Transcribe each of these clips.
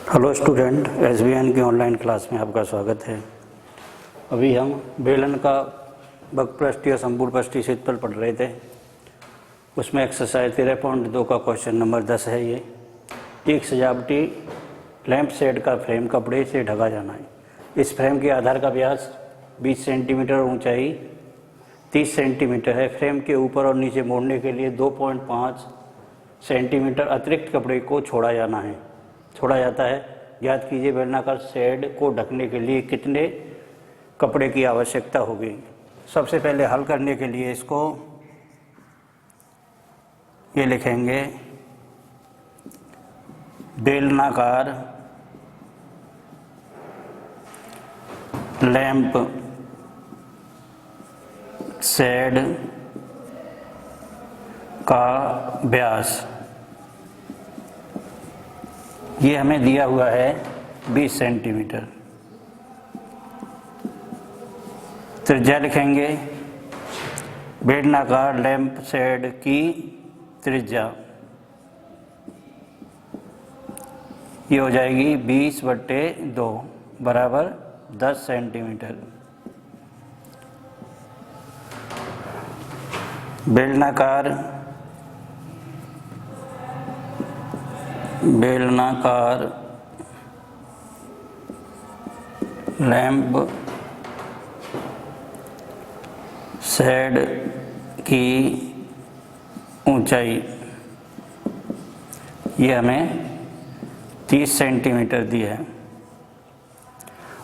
Hello student, SBN की online class में आपका स्वागत है। अभी हम बेलन का बकपृष्ठीय संपूर्ण पृष्ठीय क्षेत्रफल पढ़ रहे थे। उसमें एक्सरसाइज 13.2 का क्वेश्चन नंबर 10 है। ये एक सजावटी लैंप शेड का फ्रेम कपड़े से ढका जाना है। इस फ्रेम के आधार का व्यास 20 सेंटीमीटर, ऊंचाई 30 सेंटीमीटर है। फ्रेम के ऊपर और नीचे मोड़ने के लिए 2.5 सेंटीमीटर अतिरिक्त कपड़े को छोड़ा जाता है। ज्ञात कीजिए बेलनाकार शेड को ढकने के लिए कितने कपड़े की आवश्यकता होगी। सबसे पहले हल करने के लिए इसको ये लिखेंगे, बेलनाकार लैंप शेड का व्यास, ये हमें दिया हुआ है 20 सेंटीमीटर। त्रिज्या लिखेंगे, बेलनाकार लैंप शेड की त्रिज्या ये हो जाएगी 20/2 बराबर 10 सेंटीमीटर। बेलनाकार लैंप शेड की ऊंचाई ये हमें 30 सेंटीमीटर दी है।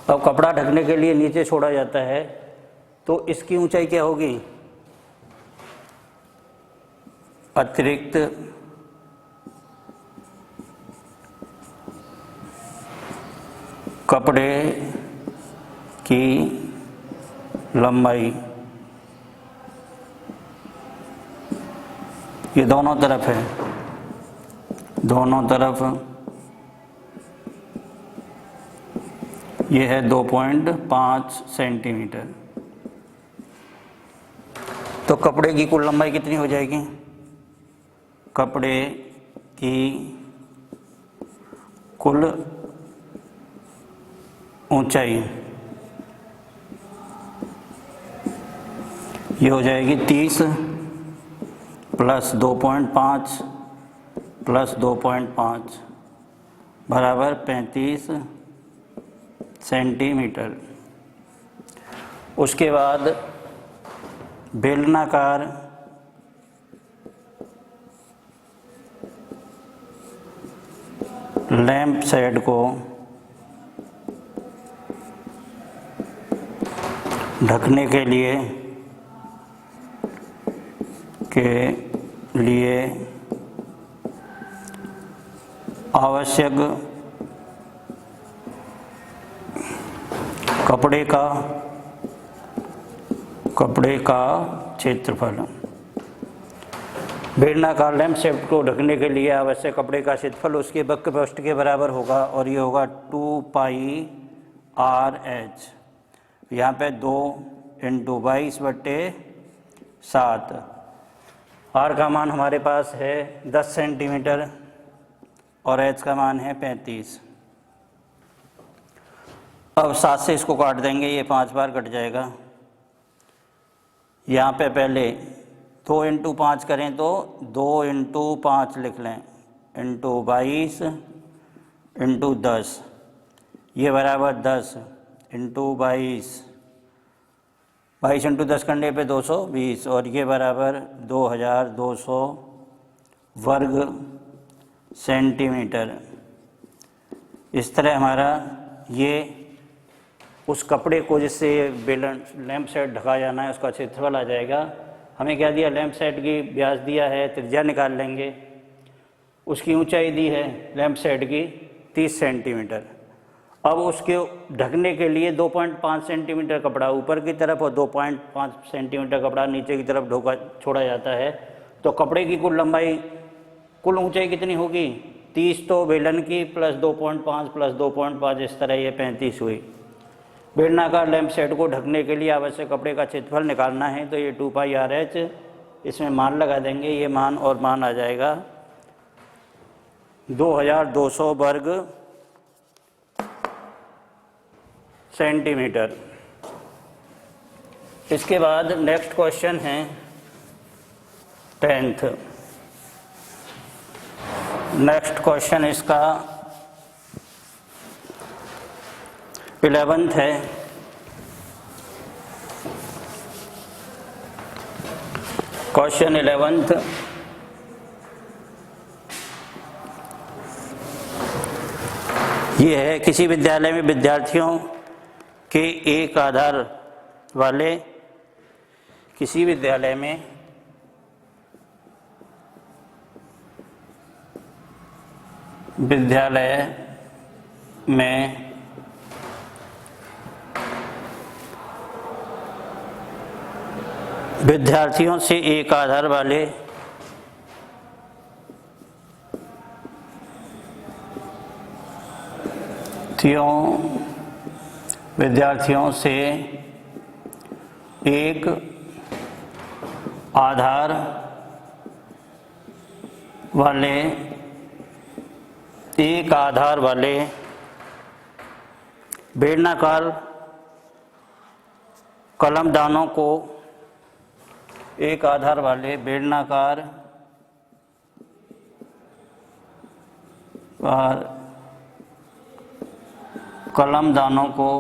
अब कपड़ा ढकने के लिए नीचे छोड़ा जाता है तो इसकी ऊंचाई क्या होगी? अतिरिक्त कपड़े की लंबाई, ये दोनों तरफ है, दोनों तरफ ये है 2.5 सेंटीमीटर। तो कपड़े की कुल लंबाई कितनी हो जाएगी? कपड़े की कुल ऊंचाई ये हो जाएगी 30 प्लस 2.5 प्लस 2.5 बराबर 35 सेंटीमीटर। उसके बाद बेलनाकार लैंप शेड को ढकने के लिए आवश्यक कपड़े का क्षेत्रफल, बेलनाकार लैंप शेड को ढकने के लिए आवश्यक कपड़े का क्षेत्रफल उसके बकपृष्ठ के बराबर होगा और ये होगा 2πr/h। यहाँ पे 2 × 22/7। r का मान हमारे पास है 10 सेंटीमीटर और h का मान है 35। अब 7 से इसको काट देंगे, ये 5 बार कट जाएगा। यहाँ पे पहले 2 × 5 करें तो 2 × 5 लिख लें, × 22 × 10, ये बराबर 10 × 22 × 10 करने पे 220 और ये बराबर 2200 वर्ग सेंटीमीटर। इस तरह हमारा ये उस कपड़े को जिससे बेलन लैंप शेड ढका जाना है उसका क्षेत्रफल आ जाएगा। हमें क्या दिया? लैंप शेड की व्यास दिया है, त्रिज्या निकाल लेंगे। उसकी ऊंचाई दी है लैंप शेड की 30 सेंटीमीटर। अब उसके ढकने के लिए 2.5 सेंटीमीटर कपड़ा ऊपर की तरफ और 2.5 सेंटीमीटर कपड़ा नीचे की तरफ छोड़ा जाता है। तो कपड़े की कुल लंबाई, कुल ऊंचाई कितनी होगी? 30 तो बेलन की प्लस 2.5 प्लस 2.5, इस तरह ये 35 हुई। बेलनाकार लैंप शेड को ढकने के लिए आवश्यक कपड़े का क्षेत्रफल निकालना है तो ये 2πr/h इसमें मान लगा देंगे, ये मान और मान आ जाएगा 2200 वर्ग सेंटीमीटर। इसके बाद नेक्स्ट क्वेश्चन है 10th। नेक्स्ट क्वेश्चन इसका 11th है। क्वेश्चन 11th, ये है किसी विद्यालय में विद्यार्थियों के एक आधार वाले किसी विद्यालय में विद्यार्थियों से एक आधार वाले विद्यार्थियों से एक आधार वाले बेलनाकार कलमदानों को एक आधार वाले बेलनाकार कलमदानों को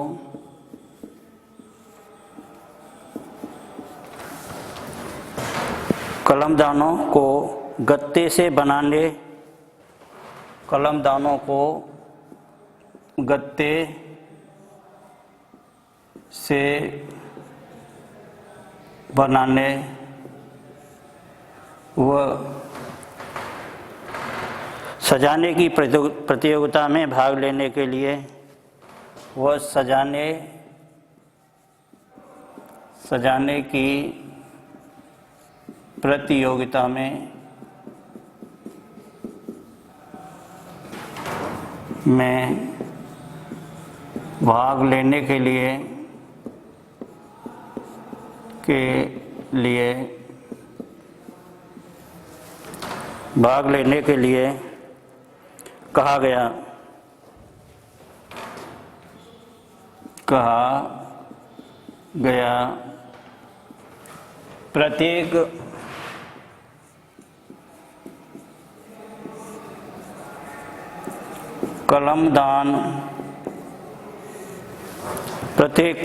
गत्ते से बनाने व सजाने की प्रतियोगिता में भाग लेने के लिए सजाने की प्रतियोगिता में भाग लेने के लिए कहा गया प्रत्येक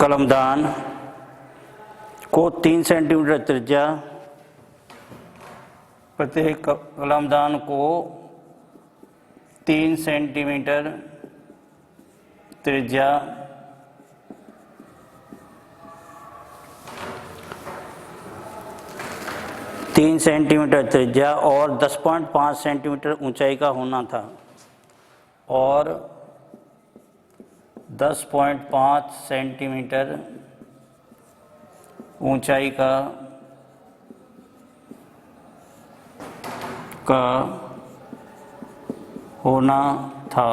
कलमदान को 3 सेंटीमीटर त्रिज्या, प्रत्येक कलमदान को 3 सेंटीमीटर त्रिज्या और 10.5 सेंटीमीटर ऊंचाई का होना था और 10.5 सेंटीमीटर ऊंचाई का होना था।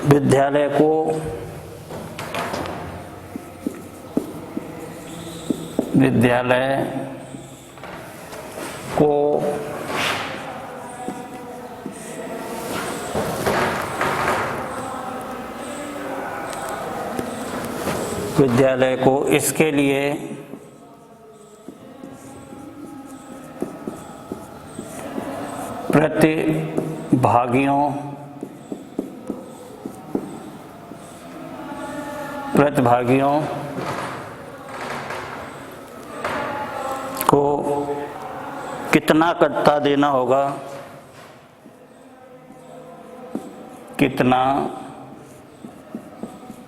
विद्यालय को इसके लिए प्रतिभागियों को कितना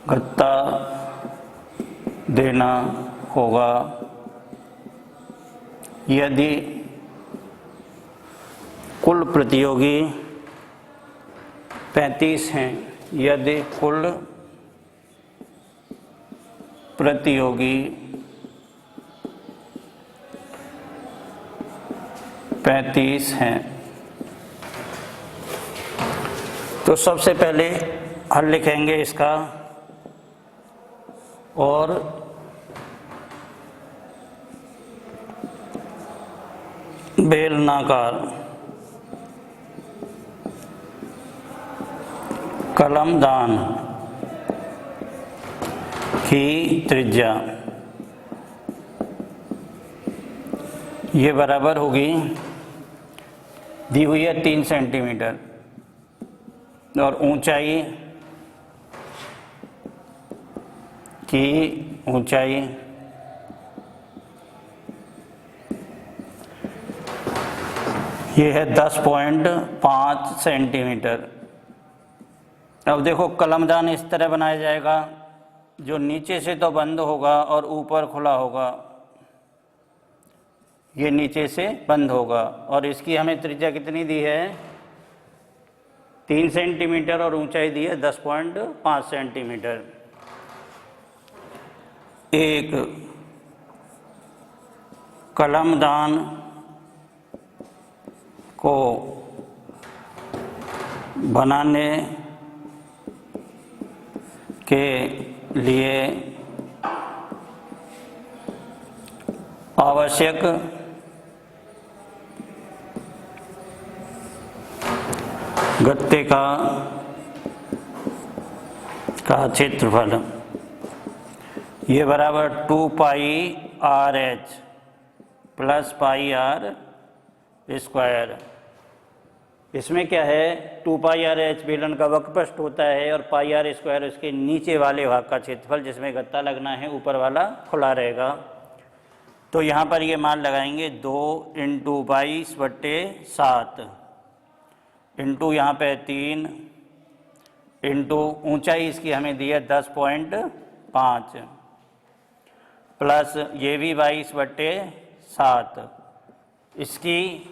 गत्ता देना होगा, यदि कुल प्रतियोगी 35 हैं, यदि कुल प्रतियोगी 35 हैं। तो सबसे पहले हल लिखेंगे इसका और बेलनाकार कलमदान की त्रिज्या ये बराबर होगी, दी हुई है 3 सेंटीमीटर और ऊंचाई की ऊंचाई ये है 10.5 सेंटीमीटर। अब देखो कलमदान इस तरह बनाया जाएगा, जो नीचे से तो बंद होगा और ऊपर खुला होगा, ये नीचे से बंद होगा और इसकी हमें त्रिज्या कितनी दी है 3 सेंटीमीटर और ऊंचाई दी है 10.5 सेंटीमीटर। एक कलमदान को बनाने के लिए आवश्यक गत्ते का क्षेत्रफल ये बराबर 2 pi R H plus pi R square. इसमें क्या है 2 पाई आर एच बेलन का वक्रपृष्ठ होता है और पाई आर स्क्वायर उसके नीचे वाले भाग का क्षेत्रफल जिसमें गत्ता लगना है, ऊपर वाला खुला रहेगा। तो यहाँ पर ये मान लगाएंगे 2 × 22/7 इंटू यहाँ पे 3 इंटू ऊंचाई इसकी हमें दी है 10.5 प्लस ये भी 22/7 इसकी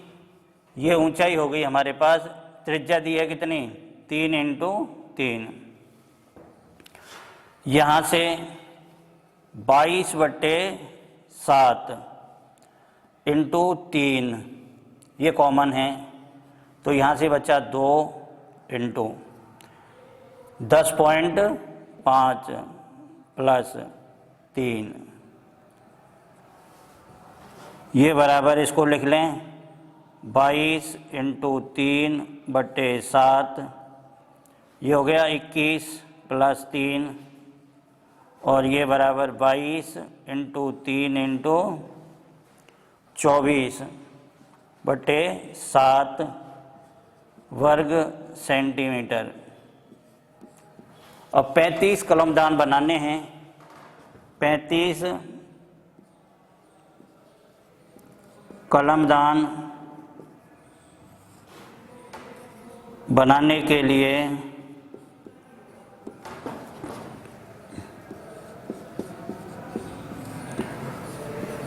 ये ऊंचाई हो गई हमारे पास। त्रिज्या दी है कितनी 3 × 3 यहाँ से 22/7 इंटू 3 ये कॉमन है तो यहाँ से बचा 2 इंटू 10.5 प्लस 3 ये बराबर इसको लिख लें 22 × 3/7 ये हो गया 21 प्लस 3 और ये बराबर 22 × 3 × 24/7 वर्ग सेंटीमीटर। अब 35 कलमदान बनाने हैं। 35 कलमदान बनाने के लिए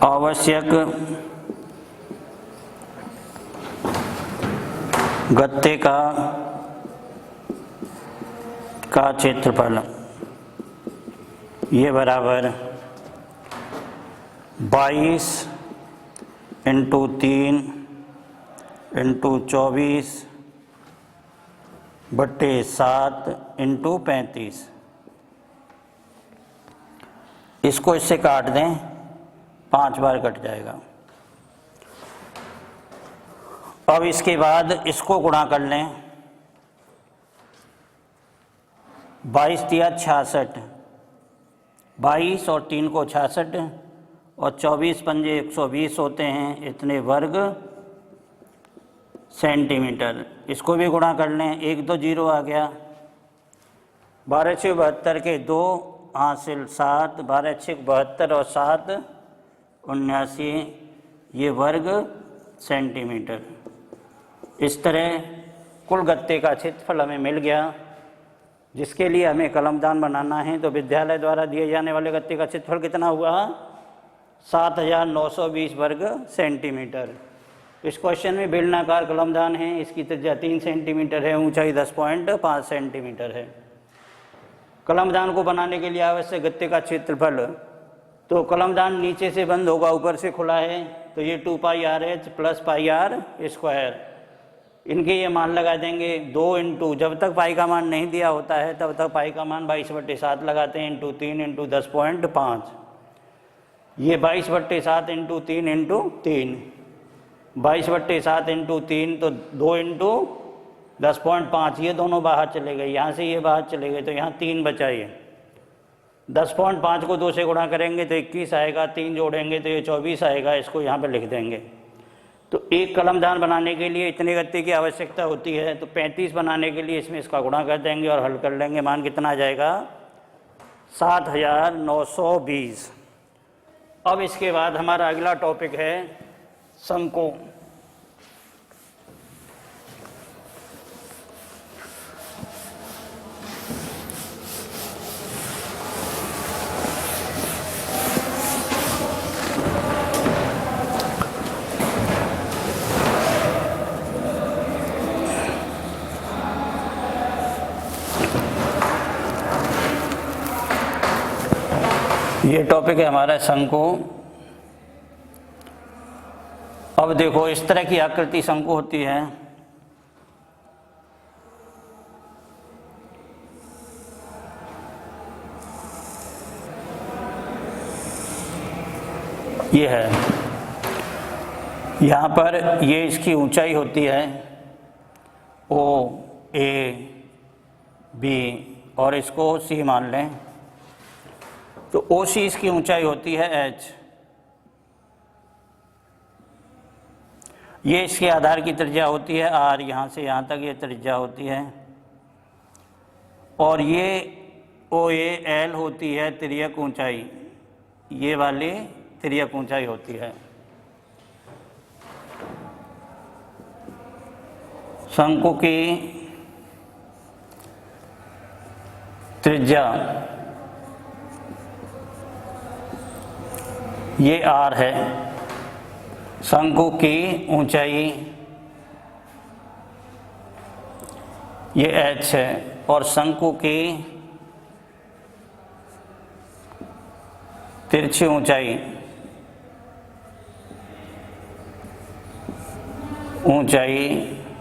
आवश्यक गत्ते का क्षेत्रफल ये बराबर 22 × 3 × 24/7 × 35 इसको इससे काट दें 5 बार कट जाएगा। अब इसके बाद इसको गुणा कर लें 22 × 66 22 और 3 को 66 और 24 × 5 120 होते हैं इतने वर्ग सेंटीमीटर। इसको भी गुणा कर लें 1 2 0 आ गया 12 × 72 के 2 हासिल 7 12 × 72 और 7 79 ये वर्ग सेंटीमीटर। इस तरह कुल गत्ते का क्षेत्रफल हमें मिल गया जिसके लिए हमें कलमदान बनाना है। तो विद्यालय द्वारा दिए जाने वाले गत्ते का क्षेत्रफल कितना हुआ 7920 वर्ग सेंटीमीटर। इस क्वेश्चन में बेलनाकार कलमदान है, इसकी त्रिज्या 3 सेंटीमीटर है, ऊंचाई 10.5 सेंटीमीटर है। कलमदान को बनाने के लिए आवश्यक गत्ते का क्षेत्रफल, तो कलमदान नीचे से बंद होगा ऊपर से खुला है तो ये 2 pi R H plus pi R square इनके ये मान लगा देंगे 2 इंटू जब तक पाई का मान नहीं दिया होता है तब तक पाई का मान 22/7 लगाते हैं इंटू 3 इंटू 10.5 ये 22/7 इंटू 3 इंटू 3 22/7 इंटू 3 तो 2 इंटू 10.5, ये दोनों बाहर चले गए, यहाँ से ये बाहर चले गए तो यहाँ 3 बचा। ये 10.5 को 2 से गुणा करेंगे तो 21 आएगा, 3 जोड़ेंगे तो ये 24 आएगा। इसको यहाँ पे लिख देंगे। तो एक कलमदान बनाने के लिए इतने गत्ते की आवश्यकता होती है, तो 35 बनाने के लिए इसमें इसका गुणा कर देंगे और हल कर लेंगे। मान कितना आ जाएगा? 7920। अब इसके बाद हमारा अगला टॉपिक है शंकु। ये टॉपिक है हमारा शंकु। अब देखो, इस तरह की आकृति शंकु होती है। ये है, यहाँ पर ये इसकी ऊंचाई होती है OAB और इसको C मान लें। तो OC इसकी ऊंचाई होती है H। ये इसके आधार की त्रिज्या होती है R, यहाँ से यहाँ तक ये त्रिज्या होती है। और ये OAL होती है तिर्यक ऊंचाई, ये वाली तिर्यक ऊंचाई होती है। शंकु की त्रिज्या ये R है, शंकु की ऊंचाई ये H है और शंकु की तिरछी ऊंचाई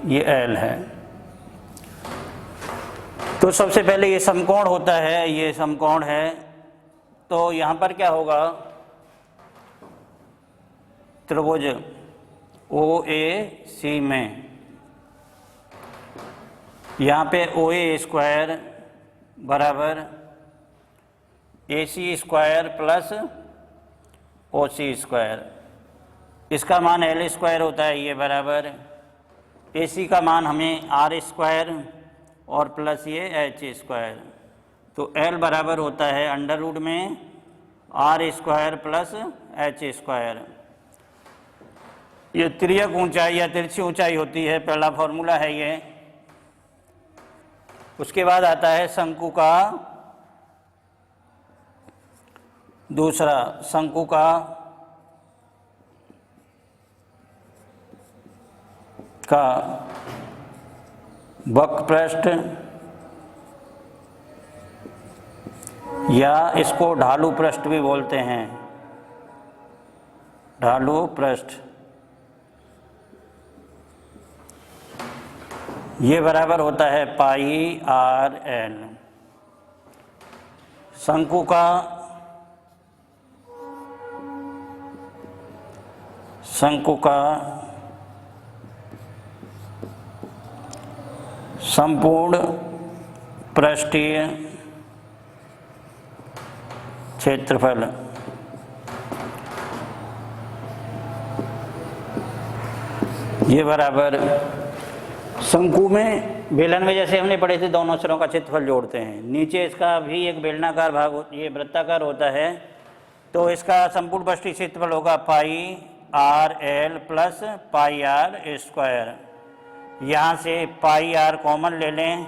ये L है। तो सबसे पहले ये समकोण होता है, ये समकोण है। तो यहाँ पर क्या होगा? त्रिभुज OAC में यहाँ पे OA स्क्वायर बराबर AC square plus OC square, इसका मान L स्क्वायर होता है, ये बराबर AC का मान हमें R स्क्वायर और प्लस ये H स्क्वायर। तो L बराबर होता है अंडर रूट में R square plus H square. ये तिर्यक ऊंचाई या तिरछी ऊंचाई होती है, पहला फॉर्मूला है ये। उसके बाद आता है शंकु का दूसरा, शंकु का वक्रपृष्ठ या इसको ढालू पृष्ठ भी बोलते हैं, ढालू पृष्ठ। ये बराबर होता है πRL। शंकु का संपूर्ण पृष्ठीय क्षेत्रफल ये बराबर, शंकु में बेलन में जैसे हमने पढ़े थे दोनों सिरों का क्षेत्रफल जोड़ते हैं, नीचे इसका भी एक बेलनाकार भाग ये वृत्ताकार होता है, तो इसका संपूर्ण पृष्ठीय क्षेत्रफल होगा πRL प्लस πR स्क्वायर। यहाँ से πR कॉमन ले लें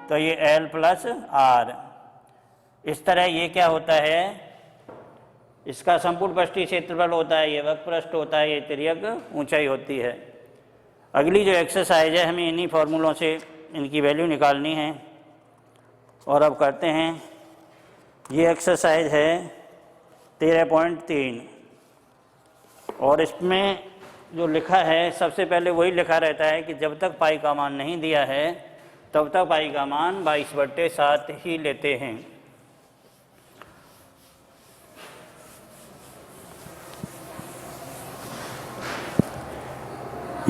तो ये L प्लस R। इस तरह ये क्या होता है, इसका संपूर्ण पृष्ठीय क्षेत्रफल होता है, ये वक्रपृष्ठ होता है, ये तिर्यक ऊंचाई होती है। अगली जो एक्सरसाइज है हमें इन्हीं फॉर्मूलों से इनकी वैल्यू निकालनी है और अब करते हैं। ये एक्सरसाइज है 13.3 और इसमें जो लिखा है सबसे पहले वही लिखा रहता है कि जब तक पाई का मान नहीं दिया है तब तक पाई का मान 22/7 ही लेते हैं।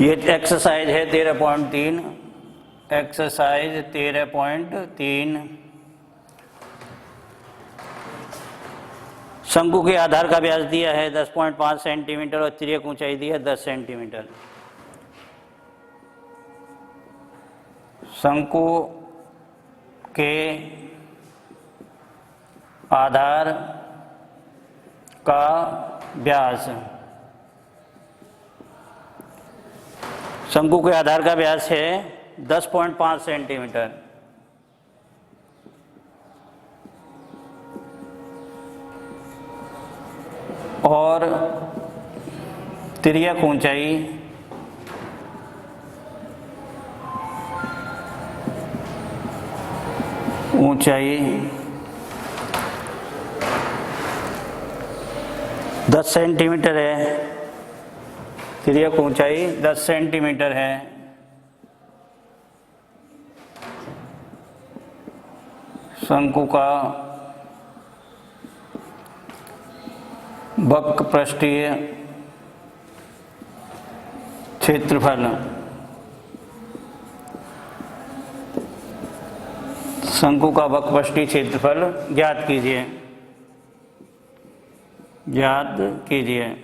ये एक्सरसाइज है 13.3, एक्सरसाइज 13.3। शंकु के आधार का व्यास दिया है 10.5 सेंटीमीटर और तिर्यक ऊंचाई दी है 10 सेंटीमीटर। शंकु के आधार का व्यास, शंकु के आधार का व्यास है 10.5 सेंटीमीटर और तिर्यक ऊंचाई 10 सेंटीमीटर है, तिर्यक ऊंचाई 10 सेंटीमीटर है। शंकु का वक्रपृष्ठीय क्षेत्रफल, शंकु का वक्रपृष्ठीय क्षेत्रफल ज्ञात कीजिए, ज्ञात कीजिए।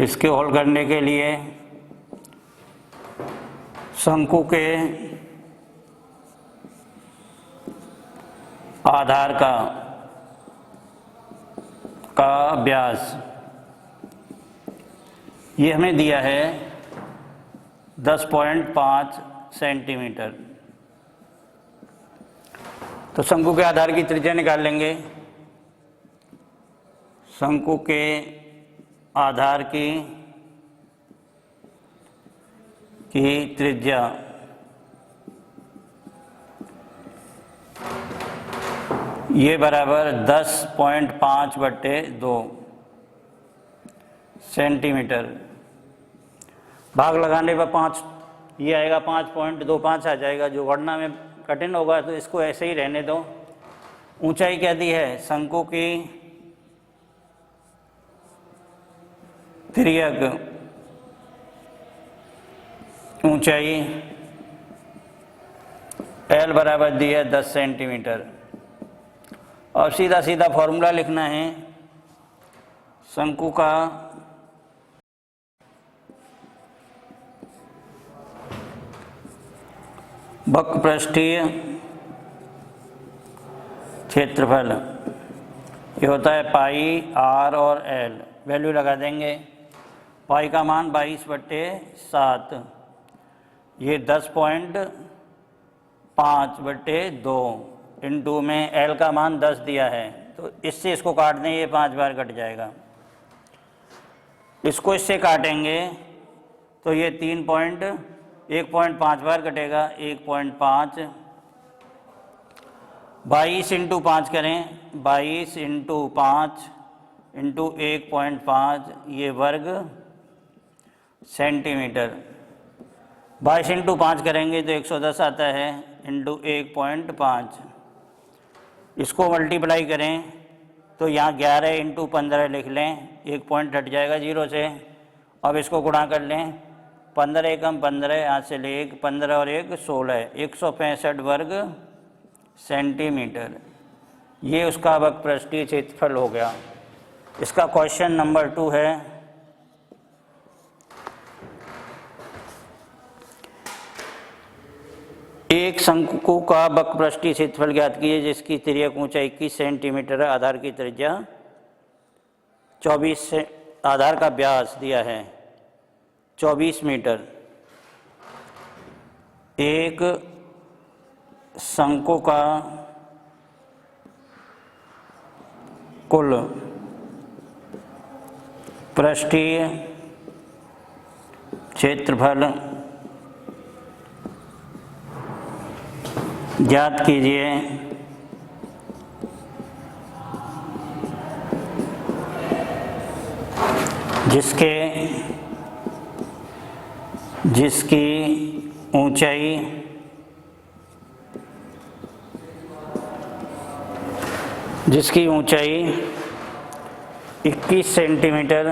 इसके हल करने के लिए शंकु के आधार का व्यास, ये हमें दिया है 10.5 सेंटीमीटर। तो शंकु के आधार की त्रिज्या निकाल लेंगे। शंकु के आधार की त्रिज्या ये बराबर 10.5/2 सेंटीमीटर। भाग लगाने पर 5 ये आएगा, 5.25 आ जाएगा। जो गणना में कठिन होगा तो इसको ऐसे ही रहने दो। ऊंचाई क्या दी है? शंकु की तिर्यक ऊंचाई L बराबर दी है 10 सेंटीमीटर। और सीधा सीधा फॉर्मूला लिखना है। शंकु का वक्रपृष्ठीय क्षेत्रफल ये होता है पाई R और L। वैल्यू लगा देंगे। पाई का मान 22/7, ये 10.5/2 इंटू में L का मान 10 दिया है, तो इससे इसको काट दें, ये 5 बार कट जाएगा। इसको इससे काटेंगे तो ये 1.5 बार कटेगा, 1.5। 22 इंटू 5 करें, 22 इंटू 5 इंटू 1.5, ये वर्ग सेंटीमीटर। 22 इंटू 5 करेंगे तो 110 आता है, इंटू 1.5। इसको मल्टीप्लाई करें तो यहाँ 11 इंटू 15 लिख लें, 1 पॉइंट हट जाएगा 0 से। अब इसको गुणा कर लें, 15 एकम 15, यहाँ से ले 1, 15 और 1 16, 165 वर्ग सेंटीमीटर। ये उसका वक्रपृष्ठीय क्षेत्रफल हो गया। इसका क्वेश्चन नंबर 2 है। एक शंकु का वक्रपृष्ठीय क्षेत्रफल ज्ञात कीजिए जिसकी तिर्यक ऊंचाई 21 सेंटीमीटर है, आधार की त्रिज्या 24 से, आधार का व्यास दिया है 24 मीटर। एक शंकु का कुल पृष्ठीय क्षेत्रफल ज्ञात कीजिए जिसकी ऊंचाई जिसकी ऊंचाई 21 सेंटीमीटर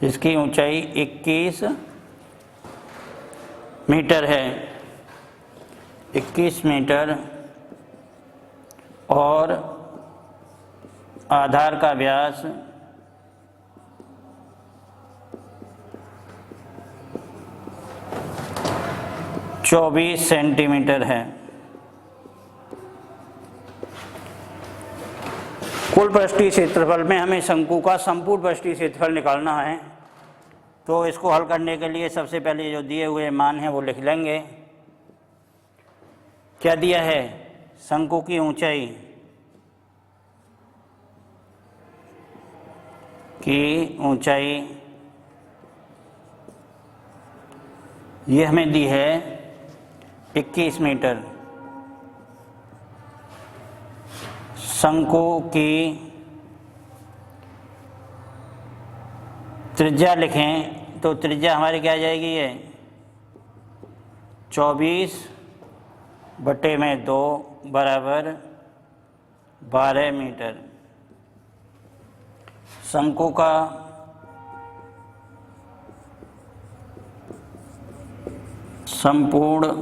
इसकी ऊंचाई 21 मीटर है, 21 मीटर, और आधार का व्यास 24 सेंटीमीटर है। कुल पृष्ठीय क्षेत्रफल में हमें शंकु का संपूर्ण पृष्ठीय क्षेत्रफल निकालना है, तो इसको हल करने के लिए सबसे पहले जो दिए हुए मान हैं वो लिख लेंगे। क्या दिया है? शंकु की ऊंचाई ये हमें दी है 21 मीटर। शंकु की त्रिज्या लिखें तो त्रिज्या हमारी क्या आ जाएगी? ये 24/2 बराबर 12 मीटर। शंकु का संपूर्ण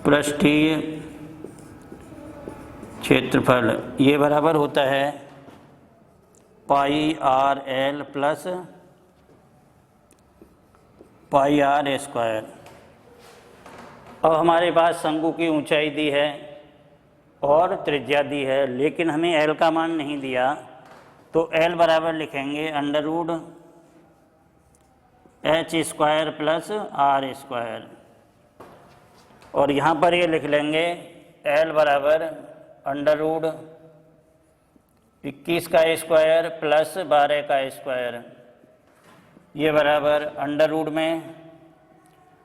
पृष्ठीय क्षेत्रफल ये बराबर होता है πr_l प्लस πr²। अब हमारे पास शंकु की ऊंचाई दी है और त्रिज्या दी है, लेकिन हमें l का मान नहीं दिया, तो l बराबर लिखेंगे √h² प्लस r², और यहाँ पर ये लिख लेंगे l बराबर √21 का स्क्वायर प्लस 12 का स्क्वायर, ये बराबर अंडर रूट में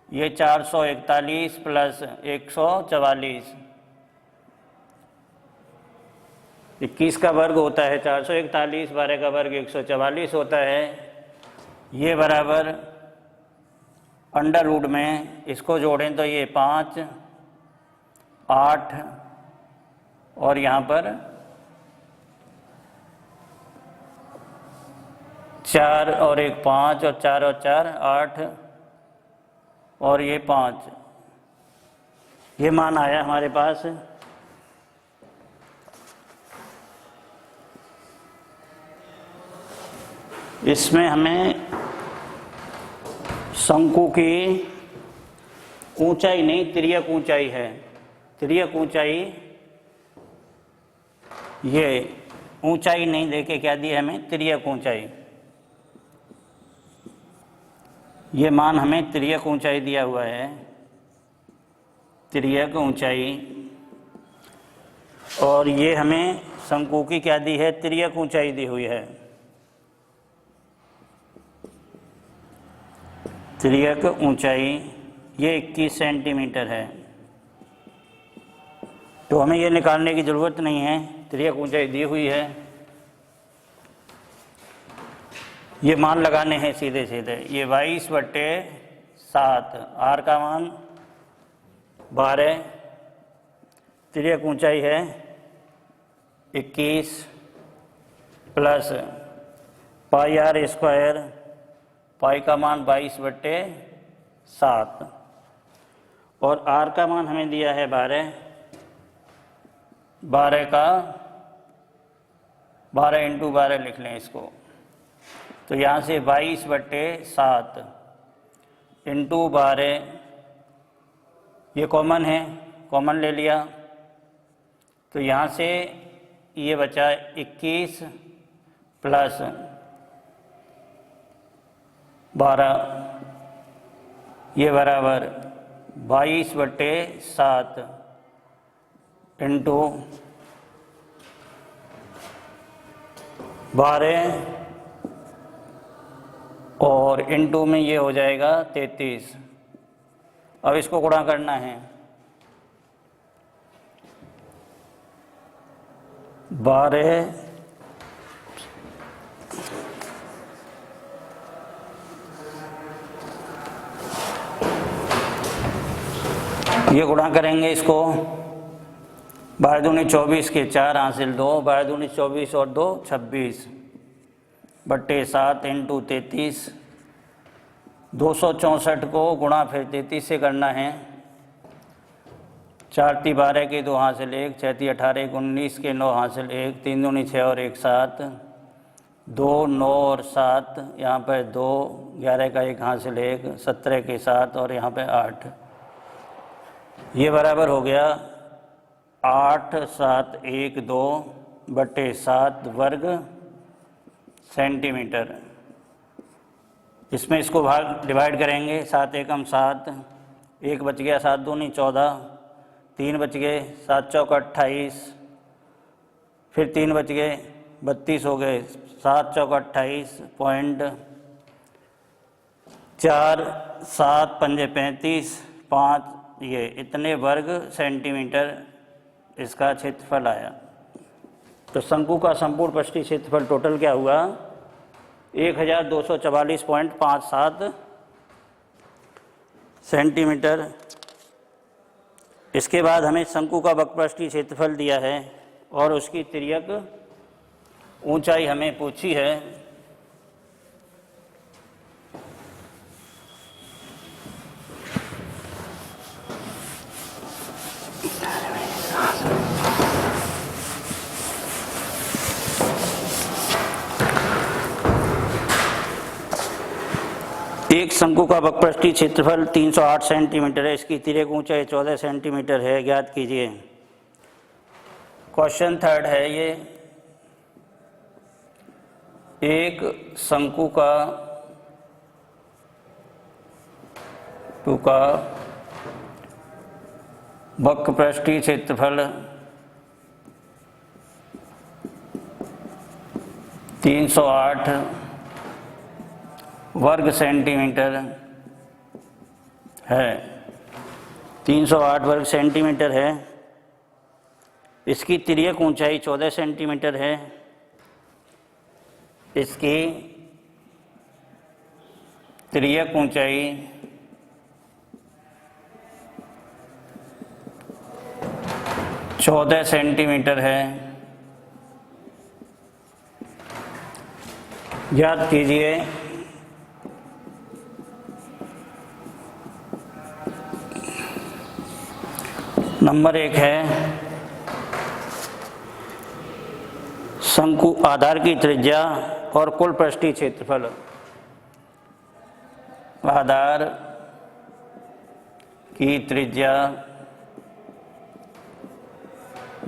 ये 441 प्लस 144, 21 का वर्ग होता है 441, 12 का वर्ग 144 होता है, ये बराबर अंडर रूट में इसको जोड़ें तो ये 5, 8 और यहाँ पर 4 और 1 5 और 4 और 4 8 और ये 5, ये मान आया हमारे पास। इसमें हमें शंकु की ऊंचाई नहीं, तिर्यक ऊंचाई है, तिर्यक ऊंचाई, ये ऊंचाई नहीं देके क्या दिया हमें? तिर्यक ऊंचाई। ये मान हमें तिर्यक ऊंचाई दिया हुआ है, तिर्यक ऊंचाई, और ये हमें शंकु की क्या दी है? तिर्यक ऊंचाई दी हुई है, तिर्यक ऊंचाई ये 21 सेंटीमीटर है। तो हमें ये निकालने की ज़रूरत नहीं है, तिर्यक ऊंचाई दी हुई है, ये मान लगाने हैं सीधे सीधे। ये 22/7, आर का मान 12, तिर्यक ऊंचाई है 21 प्लस πr², पाई का मान 22/7 और आर का मान हमें दिया है 12, 12 का 12 × 12 लिख लें इसको, तो यहाँ से 22/7 × 12, ये कॉमन है, कॉमन ले लिया, तो यहाँ से ये बचा 21 प्लस 12, ये बराबर 22/7 × 12 और इनटू में ये हो जाएगा 33। अब इसको गुणा करना है, 12 ये गुणा करेंगे इसको, 12 दूनी 24 के 4 हासिल 2, 12 दूनी 24 और 2 26, बट्टे 7 इंटू 33, 264 को गुणा फिर 33 से करना है। 4 × 12 के 2 हासिल 1, 6 × 18 19 के 9 हासिल 1, 3 दूनी 6 और 1 7, 2 9 और 7, यहाँ पर 2, 11 का 1 हासिल 1, 17 के 7 और यहाँ पे 8। ये बराबर हो गया 8 7 1 2 बट्टे 7 वर्ग सेंटीमीटर। इसमें इसको भाग डिवाइड करेंगे, 7 एकम 7, 1 बच गया, 7 दूनी 14, 3 बच गए, 7 चौक 28, फिर 3 बच गए, 32 हो गए, 7 चौक 28 पॉइंट 4, 7 पंजे 35, 5, ये इतने वर्ग सेंटीमीटर इसका क्षेत्रफल आया। तो शंकु का संपूर्ण पृष्ठीय क्षेत्रफल टोटल क्या हुआ? 1244.57 सेंटीमीटर। इसके बाद हमें शंकु का वक्रपृष्ठीय क्षेत्रफल दिया है और उसकी तिर्यक ऊंचाई हमें पूछी है। एक शंकु का वक्रपृष्ठीय क्षेत्रफल 308 सेंटीमीटर है, इसकी तिर्यक ऊंचाई 14 सेंटीमीटर है, ज्ञात कीजिए। क्वेश्चन 3 है ये, एक शंकु का वक्रपृष्ठीय क्षेत्रफल 308 वर्ग सेंटीमीटर है। 308 वर्ग सेंटीमीटर है। इसकी तिर्यक ऊंचाई 14 सेंटीमीटर है। इसकी तिर्यक ऊंचाई 14 सेंटीमीटर है। याद कीजिए नंबर 1 है शंकु आधार की त्रिज्या और कुल पृष्ठीय क्षेत्रफल। आधार की त्रिज्या,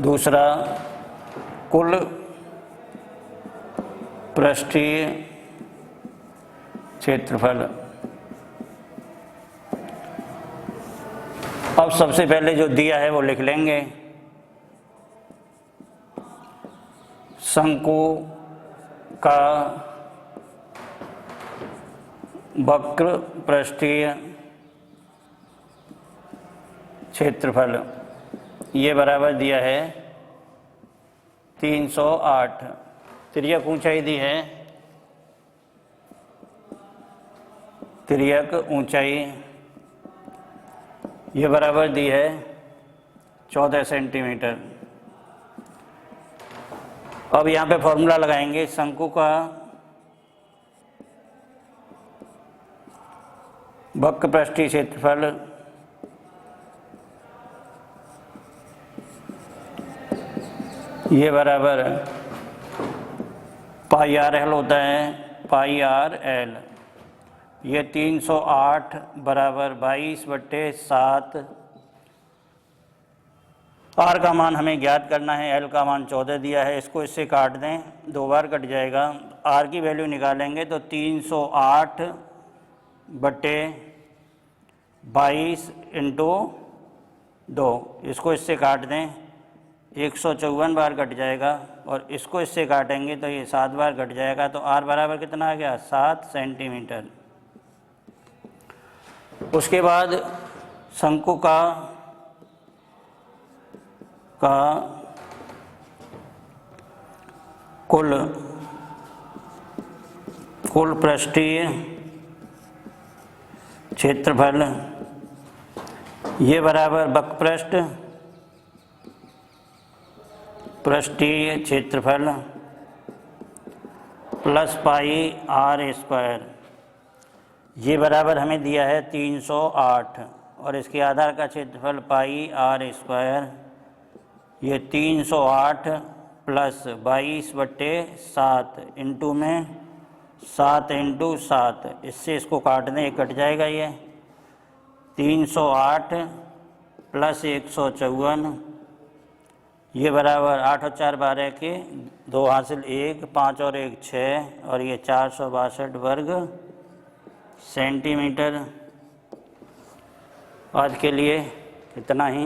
दूसरा कुल पृष्ठीय क्षेत्रफल। अब सबसे पहले जो दिया है वो लिख लेंगे। शंकु का वक्र पृष्ठीय क्षेत्रफल ये बराबर दिया है 308। तिर्यक ऊंचाई दी है, तिर्यक ऊंचाई ये बराबर दी है 14 सेंटीमीटर। अब यहाँ पे फॉर्मूला लगाएंगे। शंकु का वक्रपृष्ठीय क्षेत्रफल ये बराबर पाई आर एल होता है, पाई आर एल। ये 308 बराबर 22/7। आर का मान हमें ज्ञात करना है, एल का मान 14 दिया है। इसको इससे काट दें, 2 बार कट जाएगा। आर की वैल्यू निकालेंगे तो 308/22 इंटू 2। इसको इससे काट दें, 154 बार कट जाएगा। और इसको इससे काटेंगे तो ये 7 बार कट जाएगा। तो आर बराबर कितना आ गया? 7 सेंटीमीटर। उसके बाद शंकु का कुल पृष्ठीय क्षेत्रफल ये बराबर वक्रपृष्ठ पृष्ठीय क्षेत्रफल प्लस पाई आर स्क्वायर, ये बराबर हमें दिया है 308 और इसके आधार का क्षेत्रफल पाई आर स्क्वायर, ये 308 प्लस 22/7 इंटू में 7 इंटू 7, इससे इसको काट दें, कट जाएगा ये 308 प्लस 154, ये बराबर 8 और 4 12 के, 2 हासिल 1, 5 और 1 6 और ये 462 वर्ग सेंटीमीटर। आज के लिए इतना ही।